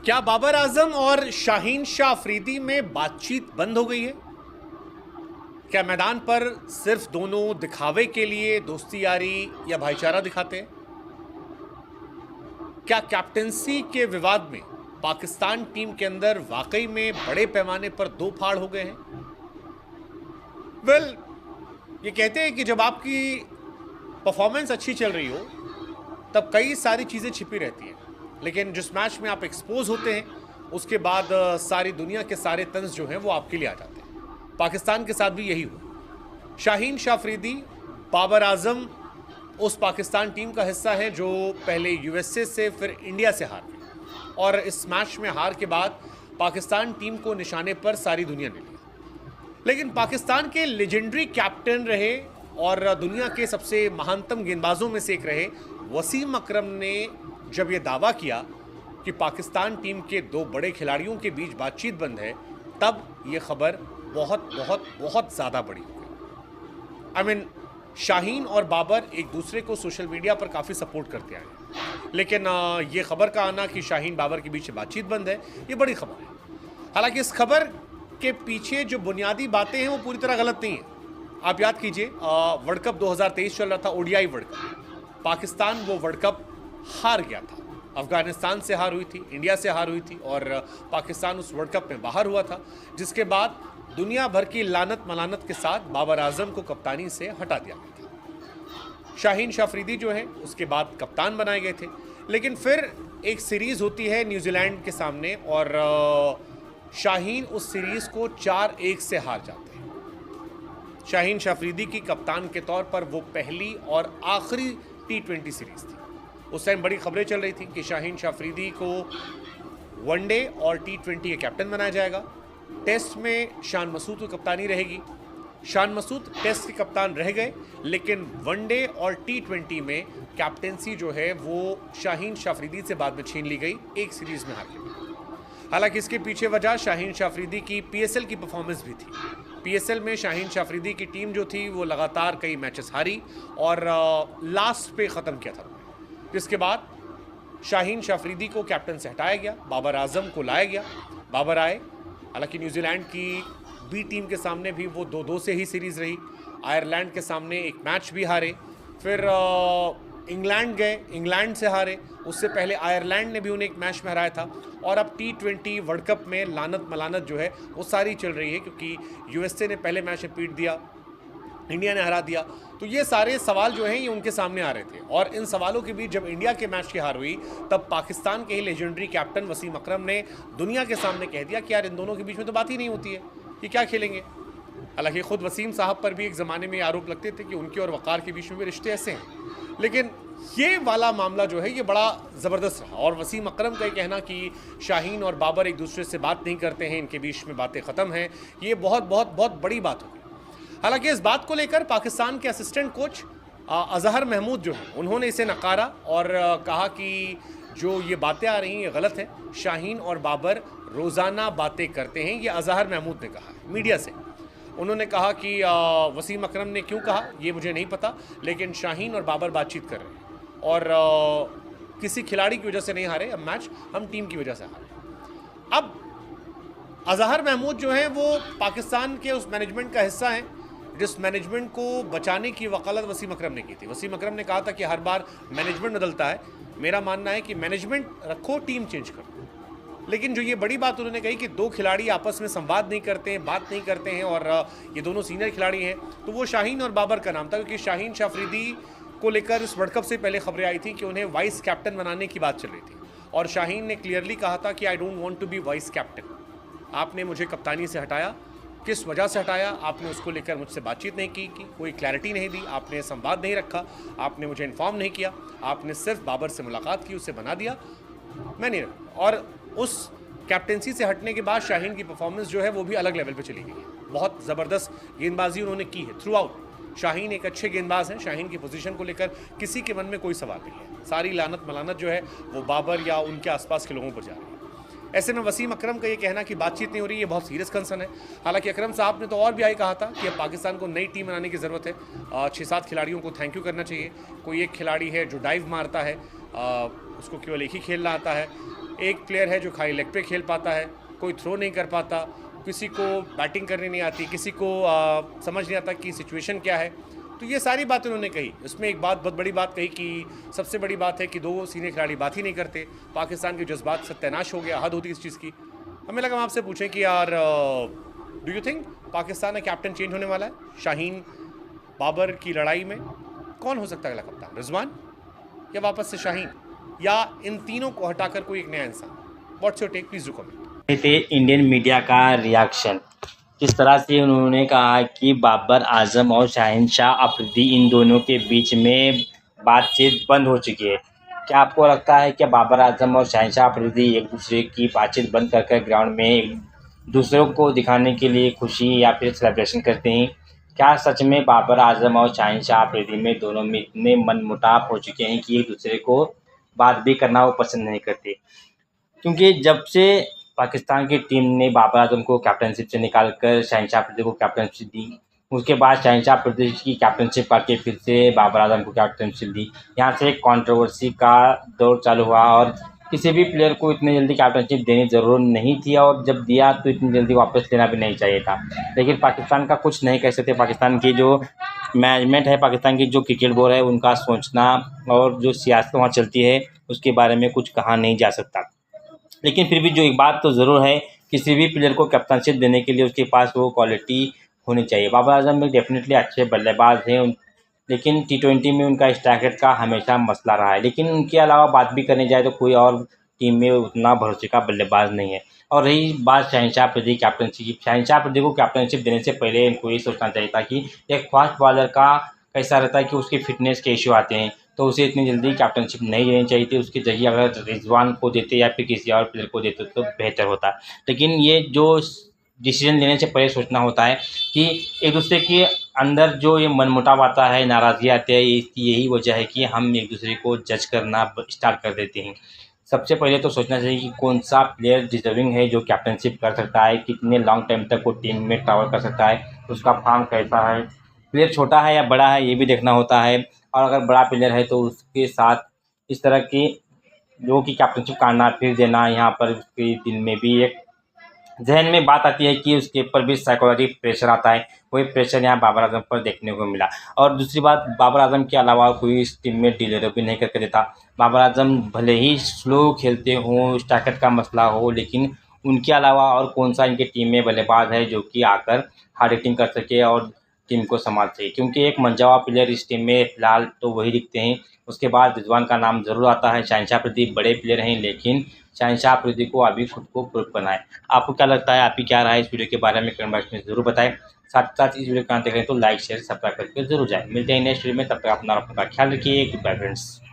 क्या बाबर आजम और शाहीन शाह अफरीदी में बातचीत बंद हो गई है? क्या मैदान पर सिर्फ दोनों दिखावे के लिए दोस्ती यारी या भाईचारा दिखाते हैं? क्या कैप्टेंसी के विवाद में पाकिस्तान टीम के अंदर वाकई में बड़े पैमाने पर दो फाड़ हो गए हैं? वेल, ये कहते हैं कि जब आपकी परफॉर्मेंस अच्छी चल रही हो तब कई सारी चीज़ें छिपी रहती हैं, लेकिन जिस मैच में आप एक्सपोज होते हैं उसके बाद सारी दुनिया के सारे तंज जो हैं वो आपके लिए आ जाते हैं। पाकिस्तान के साथ भी यही हुआ। शाहीन शाह अफरीदी, बाबर आजम उस पाकिस्तान टीम का हिस्सा है जो पहले यूएसए से फिर इंडिया से हार गई, और इस मैच में हार के बाद पाकिस्तान टीम को निशाने पर सारी दुनिया ने लिया। लेकिन पाकिस्तान के लेजेंडरी कैप्टन रहे और दुनिया के सबसे महानतम गेंदबाजों में से एक रहे वसीम अकरम ने जब यह दावा किया कि पाकिस्तान टीम के दो बड़े खिलाड़ियों के बीच बातचीत बंद है, तब यह खबर बहुत बहुत बहुत ज़्यादा बड़ी हो गई। आई मीन, शाहीन और बाबर एक दूसरे को सोशल मीडिया पर काफ़ी सपोर्ट करते आए हैं, लेकिन ये खबर का आना कि शाहीन बाबर के बीच बातचीत बंद है, ये बड़ी खबर है। हालांकि इस खबर के पीछे जो बुनियादी बातें हैं वो पूरी तरह गलत नहीं है। आप याद कीजिए, वर्ल्ड कप 2023 चल रहा था, ओडीआई वर्ल्ड कप। पाकिस्तान वो वर्ल्ड कप हार गया था। अफगानिस्तान से हार हुई थी, इंडिया से हार हुई थी, और पाकिस्तान उस वर्ल्ड कप में बाहर हुआ था, जिसके बाद दुनिया भर की लानत मलानत के साथ बाबर आजम को कप्तानी से हटा दिया गया था। शाहीन शाह अफरीदी जो है उसके बाद कप्तान बनाए गए थे, लेकिन फिर एक सीरीज़ होती है न्यूजीलैंड के सामने और शाहीन उस सीरीज़ को 4-1 से हार जाते हैं। शाहीन शाह अफरीदी की कप्तान के तौर पर वो पहली और आखिरी T20 सीरीज़ थी। उस टाइम बड़ी खबरें चल रही थी कि शाहीन शाह अफरीदी को वनडे और T20 के कैप्टन बनाया जाएगा। टेस्ट में शान मसूद की कप्तानी रहेगी। शान मसूद टेस्ट के कप्तान रह गए, लेकिन वनडे और T20 में कैप्टेंसी जो है वो शाहीन शाह अफरीदी से बाद में छीन ली गई, एक सीरीज़ में हार के। हालांकि इसके पीछे वजह शाहीन शाह अफरीदी की PSL की परफॉर्मेंस भी थी। PSL में शाहीन शाह अफरीदी की टीम जो थी वो लगातार कई मैचेस हारी और लास्ट पे ख़त्म किया था, जिसके बाद शाहीन शाह अफरीदी को कैप्टन से हटाया गया, बाबर आजम को लाया गया। बाबर आए, हालांकि न्यूजीलैंड की बी टीम के सामने भी वो 2-2 से ही सीरीज़ रही। आयरलैंड के सामने एक मैच भी हारे, फिर इंग्लैंड गए, इंग्लैंड से हारे। उससे पहले आयरलैंड ने भी उन्हें एक मैच में हराया था, और अब T20 वर्ल्ड कप में लानत मलानत जो है वो सारी चल रही है, क्योंकि यूएसए ने पहले मैच में पीट दिया, इंडिया ने हरा दिया। तो ये सारे सवाल जो हैं ये उनके सामने आ रहे थे, और इन सवालों के बीच जब इंडिया के मैच की हार हुई तब पाकिस्तान के ही लेजेंडरी कैप्टन वसीम अकरम ने दुनिया के सामने कह दिया कि यार इन दोनों के बीच में तो बात ही नहीं होती है, ये क्या खेलेंगे। हालांकि ख़ुद वसीम साहब पर भी एक ज़माने में आरोप लगते थे कि उनके और वक़ार के बीच में भी रिश्ते ऐसे हैं, लेकिन ये वाला मामला जो है ये बड़ा ज़बरदस्त रहा। और वसीम अकरम का ये कहना कि शाहीन और बाबर एक दूसरे से बात नहीं करते हैं, इनके बीच में बातें ख़त्म हैं, ये बहुत बहुत बहुत बड़ी बात होगी। हालांकि इस बात को लेकर पाकिस्तान के असिस्टेंट कोच अजहर महमूद जो हैं उन्होंने इसे नकारा और कहा कि जो ये बातें आ रही हैं ये गलत है। शाहीन और बाबर रोज़ाना बातें करते हैं, ये अजहर महमूद ने कहा है मीडिया से। उन्होंने कहा कि वसीम अकरम ने क्यों कहा ये मुझे नहीं पता, लेकिन शाहीन और बाबर बातचीत कर रहे हैं, और किसी खिलाड़ी की वजह से नहीं हारे, अब मैच हम टीम की वजह से हारे। अब अजहर महमूद जो हैं वो पाकिस्तान के उस मैनेजमेंट का हिस्सा हैं जिस मैनेजमेंट को बचाने की वकालत वसीम अकरम ने की थी। वसीम अकरम ने कहा था कि हर बार मैनेजमेंट बदलता है, मेरा मानना है कि मैनेजमेंट रखो, टीम चेंज करो। लेकिन जो ये बड़ी बात उन्होंने कही कि दो खिलाड़ी आपस में संवाद नहीं करते हैं, बात नहीं करते हैं, और ये दोनों सीनियर खिलाड़ी हैं, तो वो शाहीन और बाबर का नाम था, क्योंकि शाहीन शाह अफरीदी को लेकर इस वर्ल्ड कप से पहले खबरें आई थी कि उन्हें वाइस कैप्टन बनाने की बात चल रही थी, और शाहीन ने क्लियरली कहा था कि I don't want to be vice captain. आपने मुझे कप्तानी से हटाया, किस वजह से हटाया, आपने उसको लेकर मुझसे बातचीत नहीं की, कोई क्लैरिटी नहीं दी, आपने संवाद नहीं रखा, आपने मुझे इन्फॉर्म नहीं किया, आपने सिर्फ बाबर से मुलाकात की, उसे बना दिया, मैं नहीं रखा। और उस कैप्टेंसी से हटने के बाद शाहीन की परफॉर्मेंस जो है वो भी अलग लेवल पे चली गई है। बहुत ज़बरदस्त गेंदबाजी उन्होंने की है थ्रू आउट। शाहीन एक अच्छे गेंदबाज हैं, शाहीन की पोजीशन को लेकर किसी के मन में कोई सवाल नहीं है। सारी लानत मलानत जो है वो बाबर या उनके आसपास के लोगों पर जा रही है। ऐसे में वसीम अकरम का ये कहना कि बातचीत नहीं हो रही, ये बहुत सीरियस कंसर्न है। हालांकि अकरम साहब ने तो और भी आई कहा था कि अब पाकिस्तान को नई टीम बनाने की ज़रूरत है। 6-7 खिलाड़ियों को थैंक यू करना चाहिए। कोई एक खिलाड़ी है जो डाइव मारता है, उसको केवल एक ही खेलना आता है, एक प्लेयर है जो खाली लेग पे खेल पाता है, कोई थ्रो नहीं कर पाता, किसी को बैटिंग करनी नहीं आती, किसी को समझ नहीं आता कि सिचुएशन क्या है। तो ये सारी बातें उन्होंने कही। उसमें एक बात, बहुत बड़ी बात कही कि सबसे बड़ी बात है कि 2 सीनियर खिलाड़ी बात ही नहीं करते, पाकिस्तान के जज्बात सत्यानाश हो गया, हद होती इस चीज़ की। हमें लगा हम आपसे पूछें कि यार डू यू थिंक पाकिस्तान का कैप्टन चेंज होने वाला है? शाहीन बाबर की लड़ाई में कौन हो सकता है अगला कप्तान? रिजवान या वापस से शाहीन, या इन तीनों को हटाकर कोई एक नया इंसान? What's your take, please do comment. थे इंडियन मीडिया का रिएक्शन, किस तरह से उन्होंने कहा कि बाबर आजम और शहनशाह अफरीदी इन दोनों के बीच में बातचीत बंद हो चुकी है। क्या आपको लगता है कि बाबर आजम और शहनशाह अफरीदी एक दूसरे की बातचीत बंद कर ग्राउंड में एक दूसरों को दिखाने के लिए खुशी या फिर सेलिब्रेशन करते हैं? क्या सच में बाबर आजम और शहनशाह अफरीदी में दोनों में इतने मनमुटाव हो चुके हैं कि एक दूसरे को बात भी करना वो पसंद नहीं करते? क्योंकि जब से पाकिस्तान की टीम ने बाबर आजम को कैप्टनशिप से निकाल कर शहनशाह अफरीदी को कैप्टनशिप दी, उसके बाद शहनशाह अफरीदी की कैप्टनशिप करके फिर से बाबर आजम को कैप्टनशिप दी। यहाँ से एक कंट्रोवर्सी का दौर चालू हुआ और किसी भी प्लेयर को इतनी जल्दी कैप्टनशिप देनी ज़रूर नहीं थी, और जब दिया तो इतनी जल्दी वापस लेना भी नहीं चाहिए था। लेकिन पाकिस्तान का कुछ नहीं कह सकते। पाकिस्तान की जो मैनेजमेंट है, पाकिस्तान की जो क्रिकेट बोर्ड है, उनका सोचना और जो सियासत वहाँ चलती है उसके बारे में कुछ कहा नहीं जा सकता। लेकिन फिर भी जो एक बात तो ज़रूर है, किसी भी प्लेयर को कैप्टनशिप देने के लिए उसके पास वो क्वालिटी होनी चाहिए। बाबर आजम भी डेफिनेटली अच्छे बल्लेबाज हैं, लेकिन टी20 में उनका स्ट्राइक रेट का हमेशा मसला रहा है। लेकिन उनके अलावा बात भी करनी जाए तो कोई और टीम में उतना भरोसे का बल्लेबाज नहीं है। और रही बात शहनशाह अफरीदी कैप्टनशिप, शहनशाह अफरीदी को कैप्टनशिप देने से पहले इनको ये सोचना चाहिए था कि एक फास्ट बॉलर का कैसा रहता है कि उसकी फिटनेस के इशू आते हैं, तो उसे इतनी जल्दी कैप्टनशिप नहीं देनी चाहिए थी। उसकी जगह अगर रिजवान को देते या फिर किसी और प्लेयर को देते तो बेहतर होता। लेकिन ये जो डिसीजन लेने से पहले सोचना होता है कि एक दूसरे के अंदर जो ये मनमुटाव आता है, नाराज़गी आती है, इसकी यही वजह है कि हम एक दूसरे को जज करना स्टार्ट कर देते हैं। सबसे पहले तो सोचना चाहिए कि कौन सा प्लेयर डिजर्विंग है जो कैप्टनशिप कर सकता है, कितने लॉन्ग टाइम तक वो टीम में ट्रैवल कर सकता है, उसका फॉर्म कैसा है, प्लेयर छोटा है या बड़ा है ये भी देखना होता है। और अगर बड़ा प्लेयर है तो उसके साथ इस तरह की जो कि कैप्टनशिप करना फिर देना, यहाँ पर उसके दिल में भी एक ज़हन में बात आती है कि उसके ऊपर भी साइकोलॉजिकल प्रेशर आता है। वही प्रेशर यहाँ बाबर आजम पर देखने को मिला। और दूसरी बात, बाबर आजम के अलावा कोई इस टीम में डिलीवर भी नहीं करके देता। बाबर आजम भले ही स्लो खेलते हों, स्ट्राइकर का मसला हो, लेकिन उनके अलावा और कौन सा इनकी टीम में बल्लेबाज है जो कि आकर हार्ड हिटिंग कर सके और टीम को संभाल सके? क्योंकि एक मंझावा प्लेयर इस टीम में फ़िलहाल तो वही दिखते हैं। उसके बाद रिजवान का नाम ज़रूर आता है। शहनशाह अफरीदी बड़े प्लेयर हैं, लेकिन शहनशाह अफरीदी को अभी खुद को प्रूव करना है। आपको क्या लगता है, आपकी क्या राय है इस वीडियो के बारे में कमेंट बॉक्स में ज़रूर बताएं। साथ साथ इस वीडियो को देख रहे हैं तो लाइक शेयर सब्सक्राइब करके जरूर जाएं। मिलते हैं नेक्स्ट वीडियो में, तब तक अपना ख्याल रखिए। Goodbye friends.